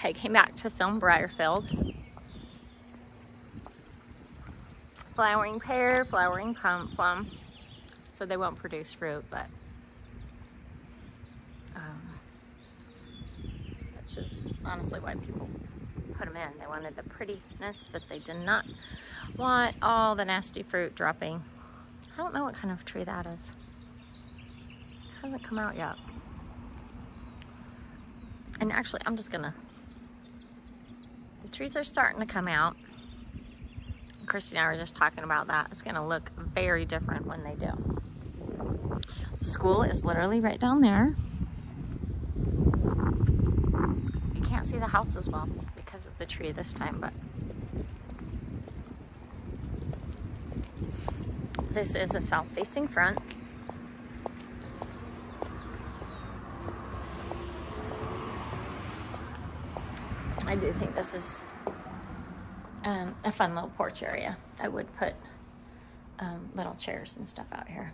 Okay, came back to film Briarfield. Flowering pear, flowering plum. So they won't produce fruit, but which is honestly why people put them in. They wanted the prettiness, but they did not want all the nasty fruit dropping. I don't know what kind of tree that is. It hasn't come out yet. And actually, I'm just gonna, the trees are starting to come out. Christy and I were just talking about that. It's gonna look very different when they do. School is literally right down there. You can't see the house as well because of the tree this time, but this is a south-facing front. I do think this is a fun little porch area. I would put little chairs and stuff out here.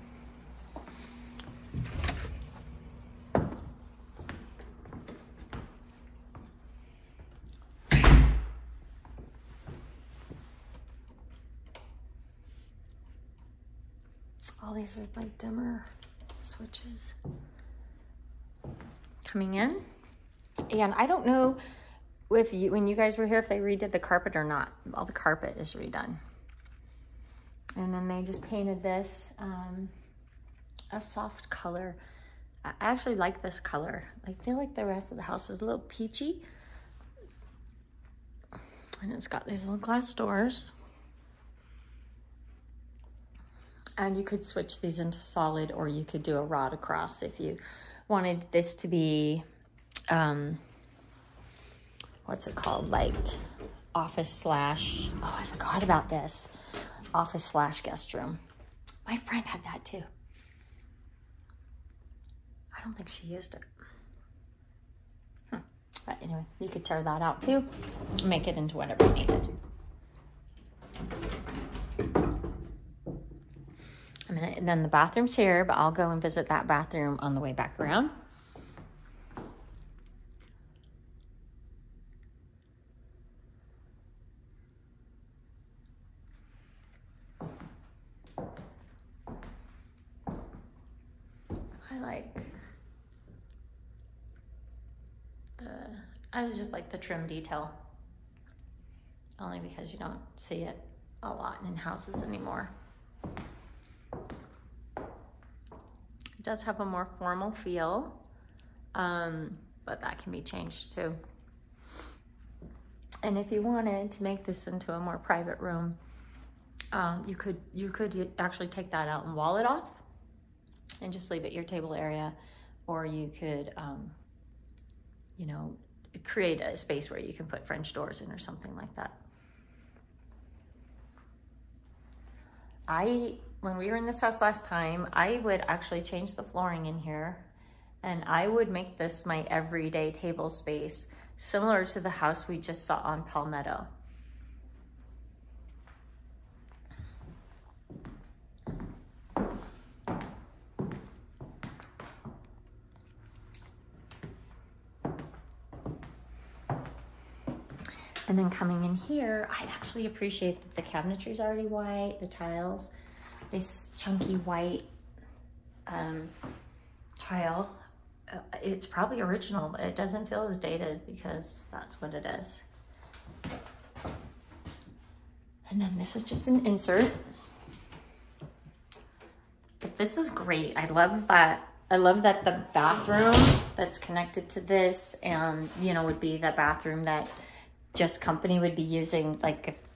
All these are like dimmer switches coming in. And I don't know if you, when you guys were here, if they redid the carpet or not. All the carpet is redone. And then they just painted this a soft color. I actually like this color. I feel like the rest of the house is a little peachy. And it's got these little glass doors. And you could switch these into solid, or you could do a rod across if you wanted this to be, what's it called? Like office slash, oh, I forgot about this. Office slash guest room. My friend had that too. I don't think she used it. But anyway, you could tear that out too and make it into whatever you needed. And then the bathroom's here, but I'll go and visit that bathroom on the way back around. I just like the trim detail, only because you don't see it a lot in houses anymore. It does have a more formal feel, but that can be changed too. And if you wanted to make this into a more private room, you could actually take that out and wall it off and just leave it your table area, or you could, you know, create a space where you can put French doors in or something like that. When we were in this house last time, I would actually change the flooring in here, and I would make this my everyday table space, similar to the house we just saw on Palmetto. And then coming in here, I actually appreciate that the cabinetry is already white, the tiles, this chunky white tile. It's probably original, but it doesn't feel as dated because that's what it is. And then this is just an insert. But this is great. I love that. I love that the bathroom that's connected to this, and you know, would be the bathroom that just company would be using, like if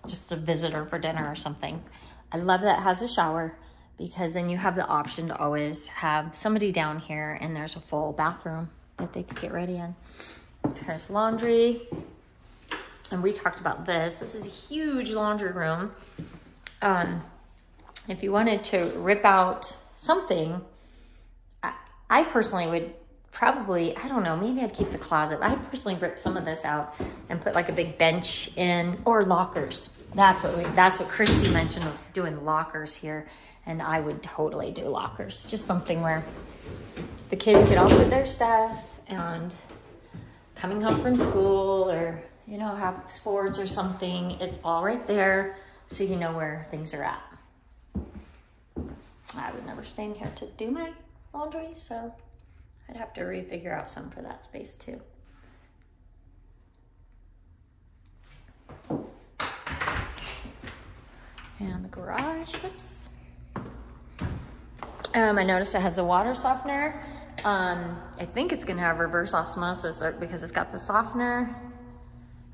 just a visitor for dinner or something. I love that it has a shower, because then you have the option to always have somebody down here and there's a full bathroom that they could get ready in. Here's laundry. And we talked about this. This is a huge laundry room. If you wanted to rip out something, I personally would probably, I don't know, maybe I'd keep the closet. I'd personally rip some of this out and put like a big bench in, or lockers. That's what Christy mentioned, was doing lockers here, and I would totally do lockers. Just something where the kids could all put their stuff and coming home from school or, you know, have sports or something, it's all right there so you know where things are at. I would never stay in here to do my laundry, so I'd have to refigure out some for that space too. And the garage, whoops. I noticed it has a water softener. I think it's gonna have reverse osmosis because it's got the softener,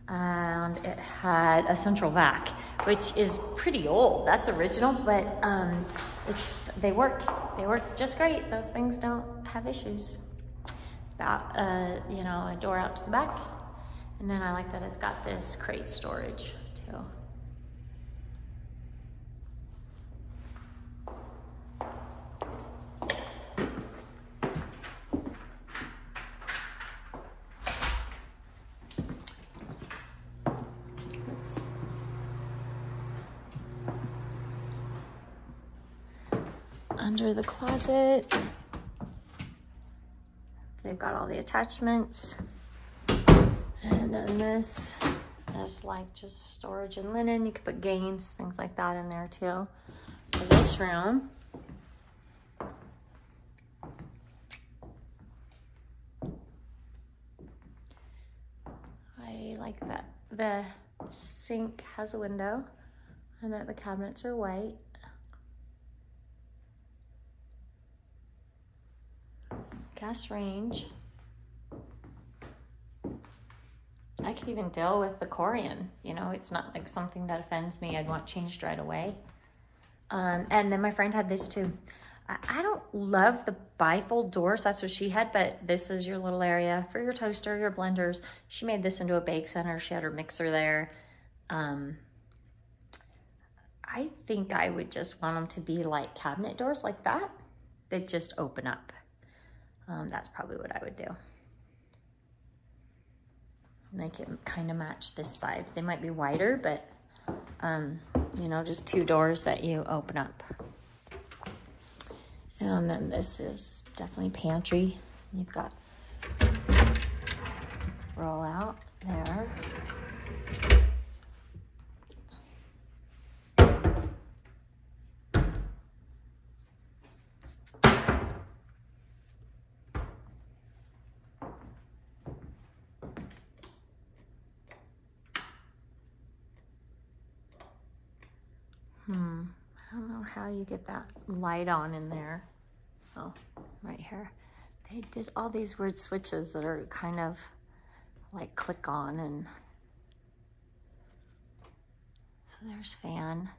and it had a central vac, which is pretty old. That's original, but they work just great. Those things don't have issues. About you know, a door out to the back, and then I like that it's got this crate storage too. Under the closet, they've got all the attachments. And then this is like just storage and linen. You could put games, things like that in there too. For this room, I like that the sink has a window and that the cabinets are white. Gas range. I could even deal with the Corian. You know, it's not like something that offends me. I'd want changed right away. And then my friend had this too. I don't love the bifold doors. That's what she had, but this is your little area for your toaster, your blenders. She made this into a bake center. She had her mixer there. I think I would just want them to be like cabinet doors like that. They just open up. That's probably what I would do. Make it kind of match this side. They might be wider, but you know, just two doors that you open up. And then this is definitely pantry. You've got roll out there. I don't know how you get that light on in there. Oh, right here. They did all these weird switches that are kind of like click on, and so there's fan,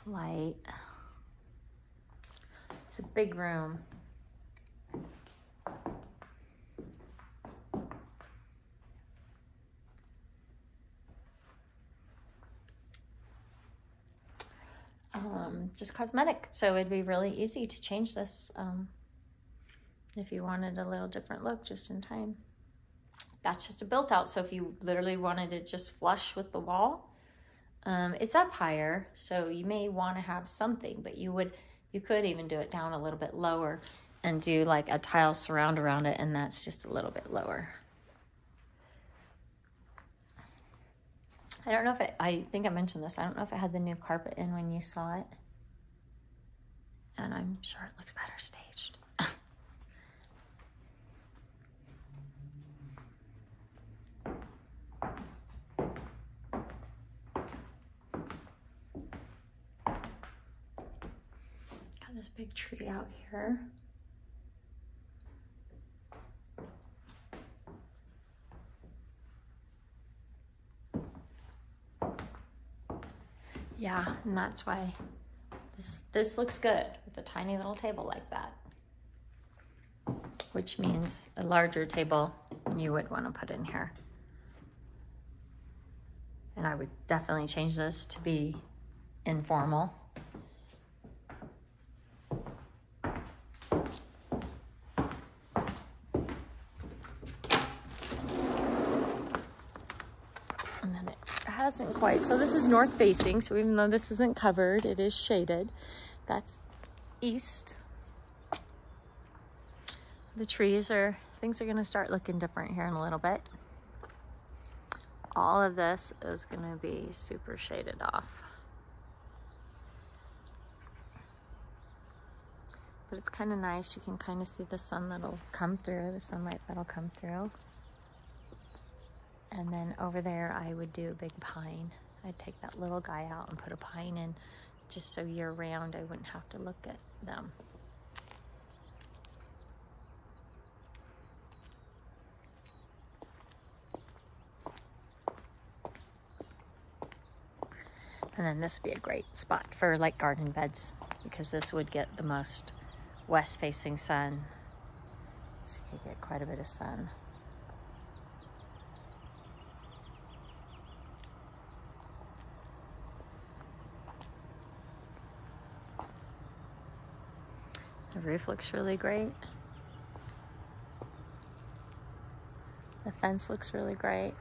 light. It's a big room. Just cosmetic, so it'd be really easy to change this if you wanted a little different look just in time. That's just a built out, so if you literally wanted it just flush with the wall, it's up higher, so you may want to have something, but you could even do it down a little bit lower and do like a tile surround around it, and that's just a little bit lower. I don't know if I think I mentioned this. I don't know if it had the new carpet in when you saw it. And I'm sure it looks better staged. Got this big tree out here. Yeah, and that's why this looks good with a tiny little table like that, which means a larger table you would want to put in here. And I would definitely change this to be informal. And then it hasn't quite, so this is north facing, so even though this isn't covered, it is shaded. That's east. things are gonna start looking different here in a little bit. All of this is gonna be super shaded off. But it's kind of nice. You can kind of see the sun that'll come through, the sunlight that'll come through. And then over there, I would do a big pine. I'd take that little guy out and put a pine in, just so year round I wouldn't have to look at them. And then this would be a great spot for like garden beds, because this would get the most west-facing sun. So you could get quite a bit of sun. The roof looks really great. The fence looks really great.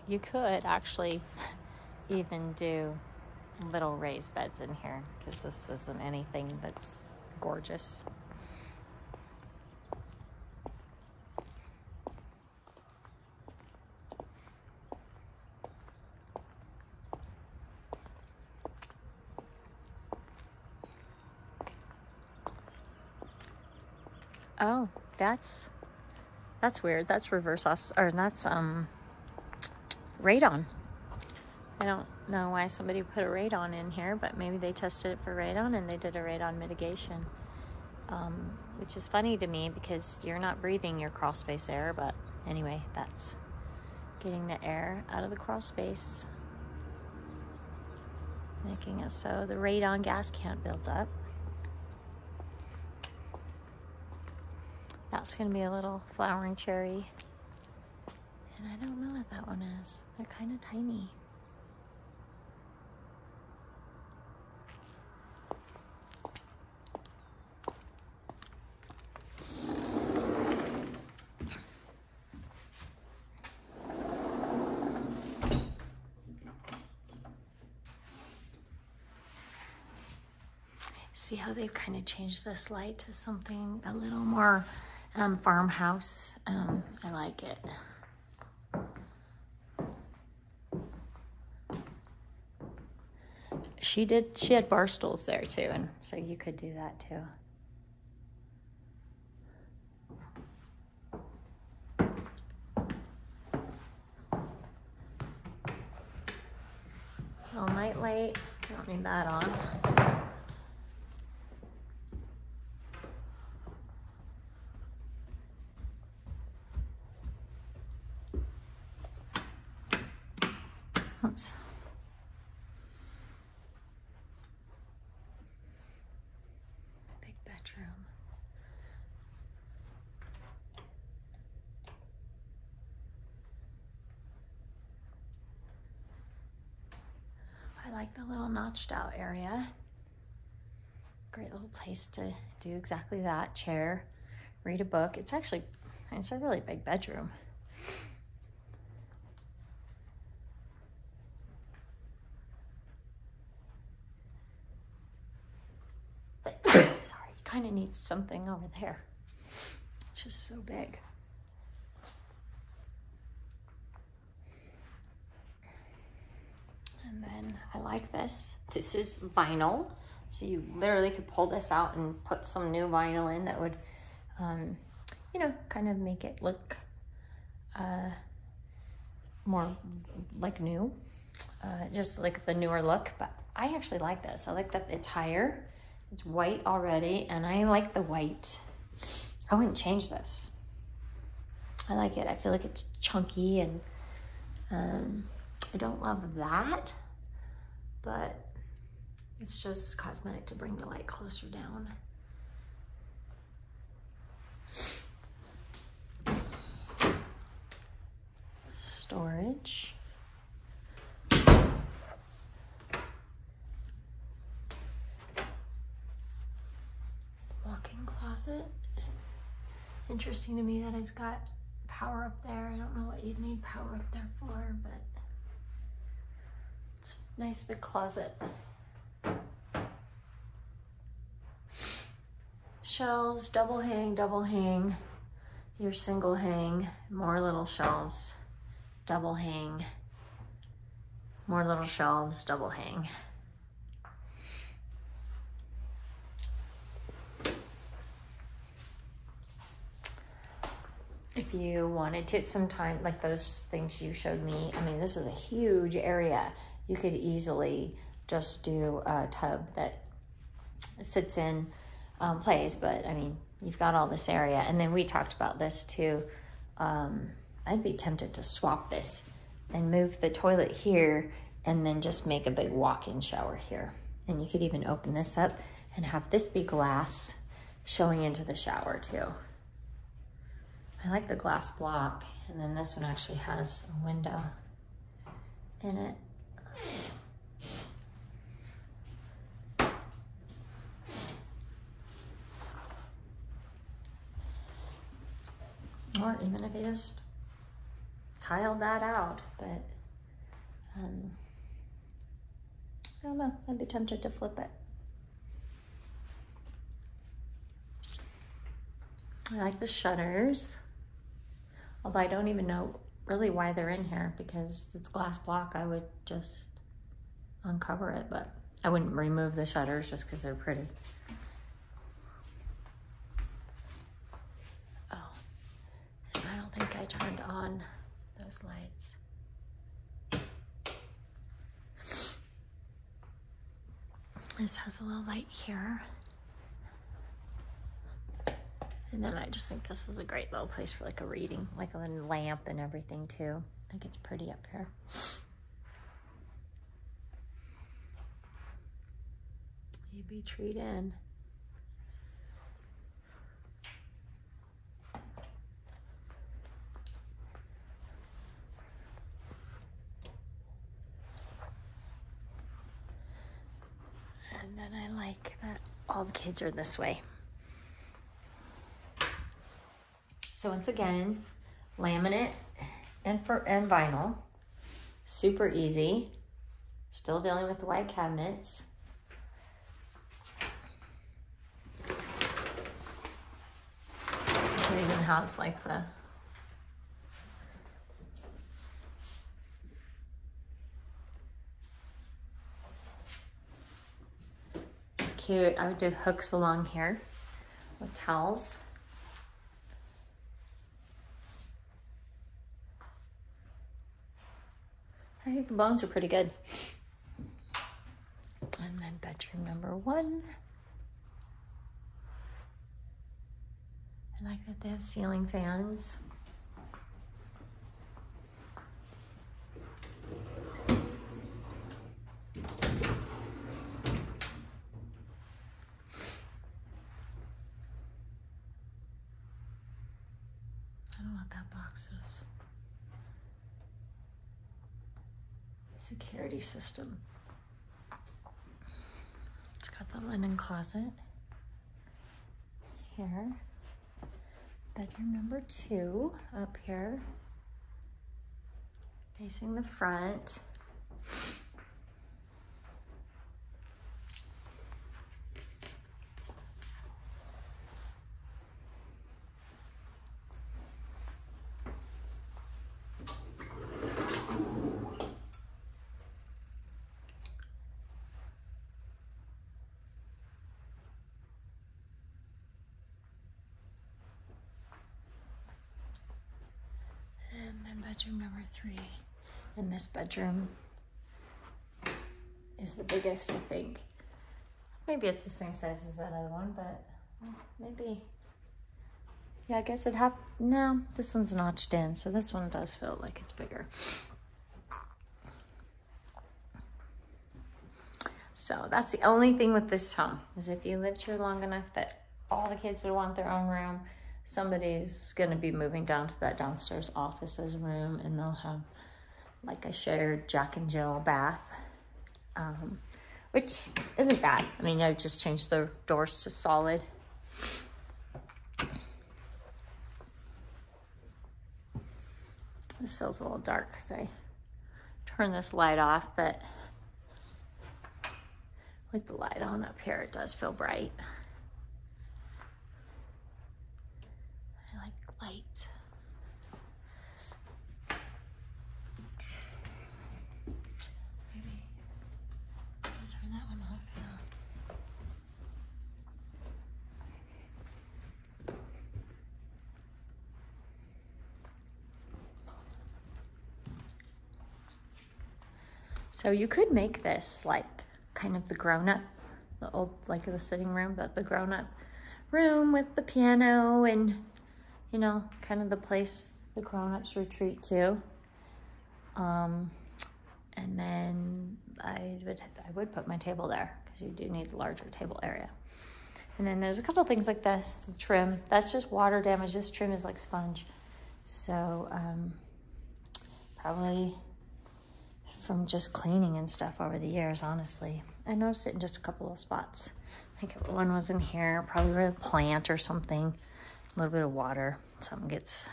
You could actually even do little raised beds in here, because this isn't anything that's gorgeous. Oh, that's weird. That's reverse or that's radon. I don't know why somebody put a radon in here, but maybe they tested it for radon and they did a radon mitigation, which is funny to me because you're not breathing your crawl space air. But anyway, that's getting the air out of the crawl space, making it so the radon gas can't build up. That's going to be a little flowering cherry. And I don't know what that one is. They're kind of tiny. See how they've kind of changed this light to something a little more farmhouse. I like it. She had bar stools there too, and so you could do that too. All night light, don't need that on. Oops. Big bedroom. I like the little notched out area. Great little place to do exactly that. Chair, read a book. It's a really big bedroom. Sorry, kind of needs something over there. It's just so big. And then I like this. This is vinyl. So you literally could pull this out and put some new vinyl in that would, kind of make it look more like new. Just like the newer look. But I actually like this. I like that it's higher. It's white already, and I like the white. I wouldn't change this. I like it. I feel like it's chunky, and I don't love that, but it's just cosmetic to bring the light closer down. Storage. Walk-in closet. Interesting to me that it's got power up there. I don't know what you'd need power up there for, but it's a nice big closet. shelves, double hang, your single hang, more little shelves, double hang, more little shelves, double hang. If you wanted to, sometime like those things you showed me, I mean, this is a huge area. You could easily just do a tub that sits in place, but I mean, you've got all this area. And then we talked about this too. I'd be tempted to swap this and move the toilet here and then just make a big walk-in shower here. And you could even open this up and have this be glass showing into the shower too. I like the glass block, and then this one actually has a window in it. Or even if you just tiled that out, but I don't know, I'd be tempted to flip it. I like the shutters, although I don't even know really why they're in here because it's glass block. I would just uncover it, but I wouldn't remove the shutters just because they're pretty. Oh, and I don't think I turned on those lights. This has a little light here. And then I just think this is a great little place for like a reading, like a lamp and everything too. I think it's pretty up here. You'd be treed in. And then I like that all the kids are this way. So once again, laminate and vinyl, super easy. Still dealing with the white cabinets. It even has like the it's cute. I would do hooks along here with towels. I think the bones are pretty good. And then bedroom number 1. I like that they have ceiling fans. I don't know what that box is. Security system. It's got the linen closet here. Bedroom number 2 up here, facing the front. Bedroom number 3, and this bedroom is the biggest, I think. Maybe it's the same size as that other one, but maybe. Yeah, I guess no, this one's notched in, so this one does feel like it's bigger. So that's the only thing with this home, is if you lived here long enough that all the kids would want their own room, somebody's going to be moving down to that downstairs office as a room, and they'll have like a shared Jack and Jill bath, which isn't bad. I mean, I just changed the doors to solid. This feels a little dark because I turned this light off, but with the light on up here, it does feel bright. So you could make this like kind of the grown-up, the old, like the sitting room, but the grown-up room with the piano and, you know, kind of the place the grown-ups retreat to. And then I would put my table there because you do need a larger table area. And then there's a couple things like this, the trim. That's just water damage. This trim is like sponge. So probably from just cleaning and stuff over the years, honestly. I noticed it in just a couple of spots. I think one was in here, probably where a plant or something, a little bit of water. Something gets,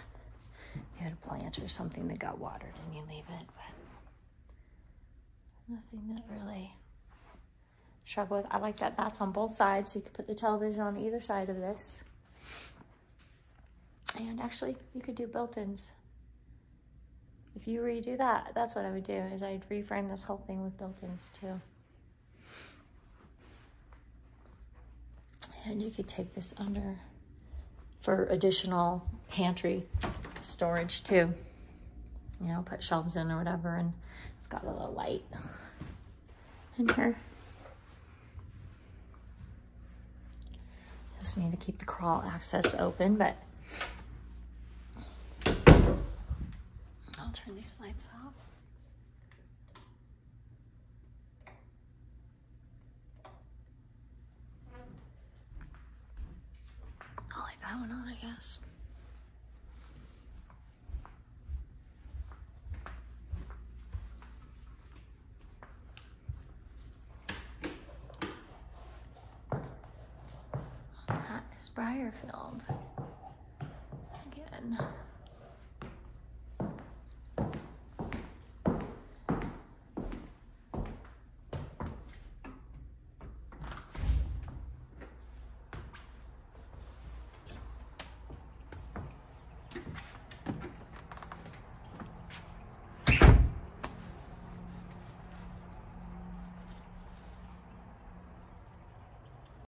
you had a plant or something that got watered and you leave it, but nothing that really struggle with. I like that that's on both sides, so you could put the television on either side of this. And actually, you could do built-ins. If you redo that, that's what I would do, is I'd reframe this whole thing with built-ins too. And you could take this under for additional pantry storage too. You know, put shelves in or whatever, and it's got a little light in here. Just need to keep the crawl access open, but I'll turn these lights off. I'll leave that one on, I guess. That is Briarfield again.